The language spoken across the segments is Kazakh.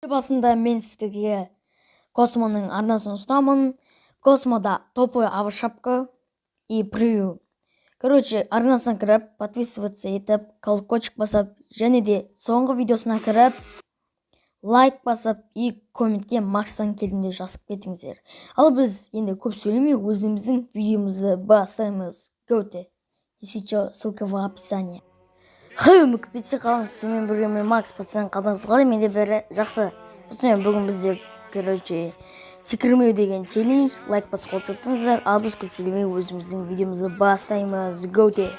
басында мен сіздерге Космоның арнасын ұстамын. Космода топовый авошапка и превью. Короче, арнасына кіріп, подписываться етіп, колокольчик басып, және де соңғы видеосына кіріп, лайк басып и комментке Макстан келдім деп жазып кетіңіздер. Ал біз енді көп сөйлемей өзіміздің видеомызды бастаймыз. Go-те. Если что, ссылка в описании. Хай, кіпетсе қалым, семен бірге мен Макс, пацан қалдыңыз қалай, менде бәрі жақсы. Пацан, бүгін бізде, короче, секірмеу деген челлендж, лайк басып қойып кетіңіздер. Ал біз көп сөйлемей өзіміздің видеомызды бастаймыз. Go-те.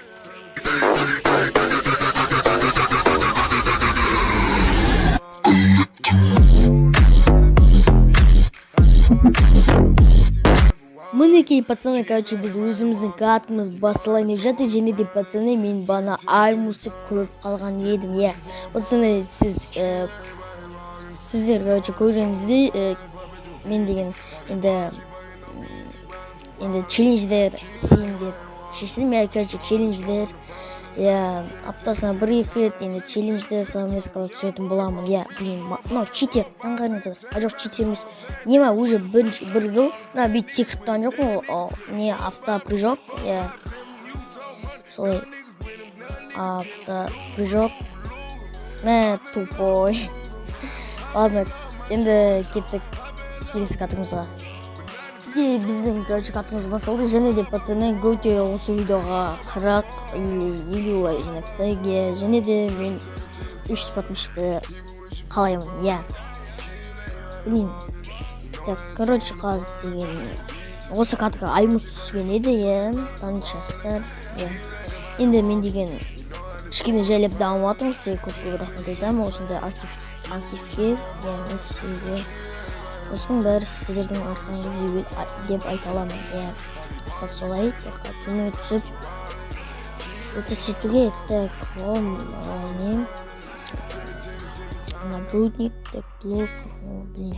Мінекей, пацаны, короче, біз өзіміздің катымыз басылайын деп жатыр, және де, пацаны, мен бана аймусты көріп қалған едім, е. Пацаны, сіздер, короче, көргеніңіздей, мен деген енді челлендждер сейін деп шешілдім, я, короче, челлендждер, аптасына 1-2 рет енді челлендждер совместно қылып түсетін боламын. Но читер, таңғарыңыздар. Жоқ, читер емес. Ема уже бір жыл, бүйт секірттан жоқ, не автопрыжок, солай автопрыжок. Мә, тупой. Ладно, енді кеттік келесі катымызға. Біздің, короче, катымыз басылды, және де, пацаны, Go-те осы видеоға 40 или 50 лайк жинақсайге, және де мен 300 подписчикті қалаймын, Блин, так, короче, қазір деген осы катқа аймус түскен еді, танышасыздар, енді мен деген кішкене жайлап дамып жатырмын, сізге көп рахмет айтамын, осындай активке, сізге осының бәрі сіздердің арқаңыз деп айта аламын, қысқа солай, көмек түсіп өте сетуге, так, не, нагрудник, так, блок, блин,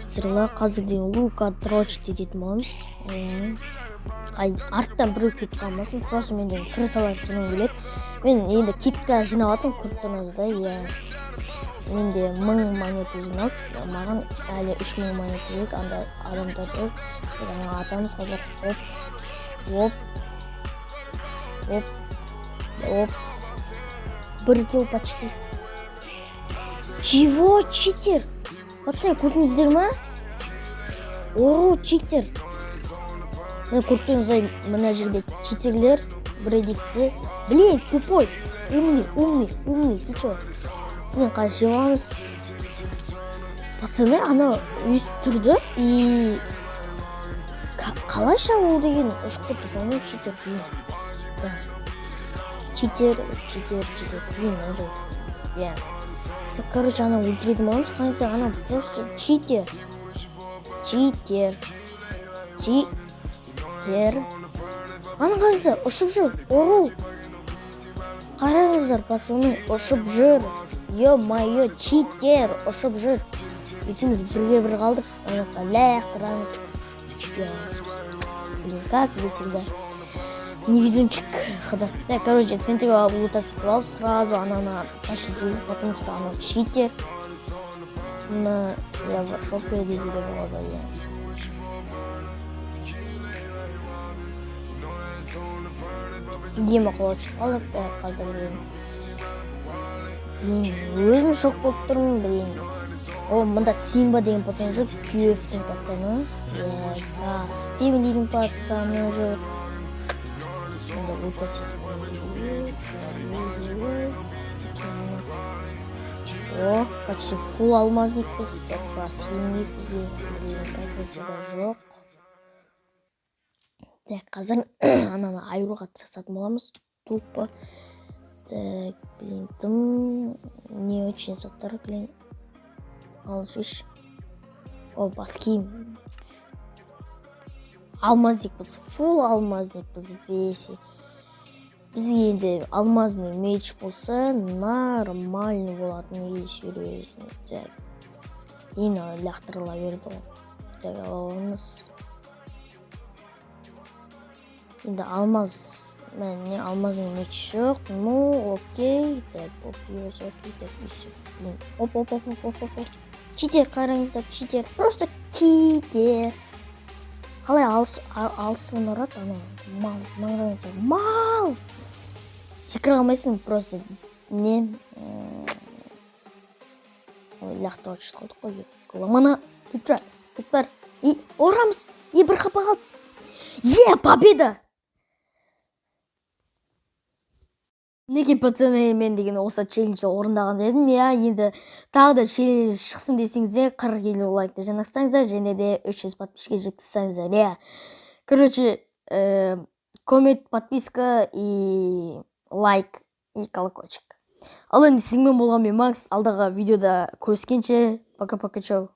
сіздерла қазір деген лука дрочти дейтін боламыз, арттан біреу кетіп қалмасын, просто мен деген кірі салайып жинау келеді, мен енді китка жинап атым күрттіңізді, менде 1000 монета жинап, маған әлі 3000 монета керек, анда адамдар жоқ. Атамыз қазір оп, 1 кило почти. Чего, читер? Пацаны, көрдіңіздер ма? Ору, читер. Мен көрдіңіздер, мына жерде читерлер, бірдексі. Блин, тупой, умный, ты чё? Мен қайшы жауамыз. Пацаны, ана өстіп тұрды, и қалайша ол деген ұшып кетті, соны читер, читер, блин, ұрайды. Так, короче, ана өлтіретін боламыз, қаңсы, ана просто читер. Ана қаңсы, ұшып жүр, ору. Қараңыздар, пацаны, ұшып жүр. Ё-майо, читер, ұшып жүр. Екеуміз бірге қалдық, оныққа ләқтірамыз. Блин, как вы всегда. Невезунчик, хода. Так, короче, центрге лутать сетіп алып, сразу ананы тащить жүр, потому что ана читер. Я в шопе дейді болады, Гема қолашып қалып, қазір өзім шок болып тұрмын, блин. Мұнда Симба деген пацан жүр, Күйефтің пацаны, Фемилидің пацаны жүр. Мұнда өте сетіп. Почти фул алмазник біз, басылмейік бізге, қайсыда жоқ. Так, қазір ананы айыруға тырысатын боламыз, тупо. Так, блин, тым не очень заттар, блин. Алышыш. Баскиім. Алмазник біз, фул алмазник біз весе. Бізге енді алмазный меч болса, нормальный болатын, ей серьезно. Так, енді лақтырыла берді ғой. Так, аламыз. Енді алмаз Мен не алмазым не жоқ. Ну, окей. Так, окей, так, все. Блин. Оп. Читер, қараңыздар, читер. Просто читер. Қалай алыстан ұрады, ана маңдайыңызға. Мал! Секіре алмайсың, просто не... Ой, лақтауға түсіп қалдық қой. Мана, кетіп бар. И, орамыз. И, бір қапа қалды. Победа! Неге пацаны мен деген осы челленджді орындаған дедім, енді тағы да челлендж шықсын десеңіздер 40-50 лайкты жанастаңыздар, және де 300 подписчикке жеткізсеңіздер, короче, коммент, подписка и лайк и колокольчик. Ал енді сізмен болған мен Макс, алдағы видеода көріскенше, пока-пока, чау.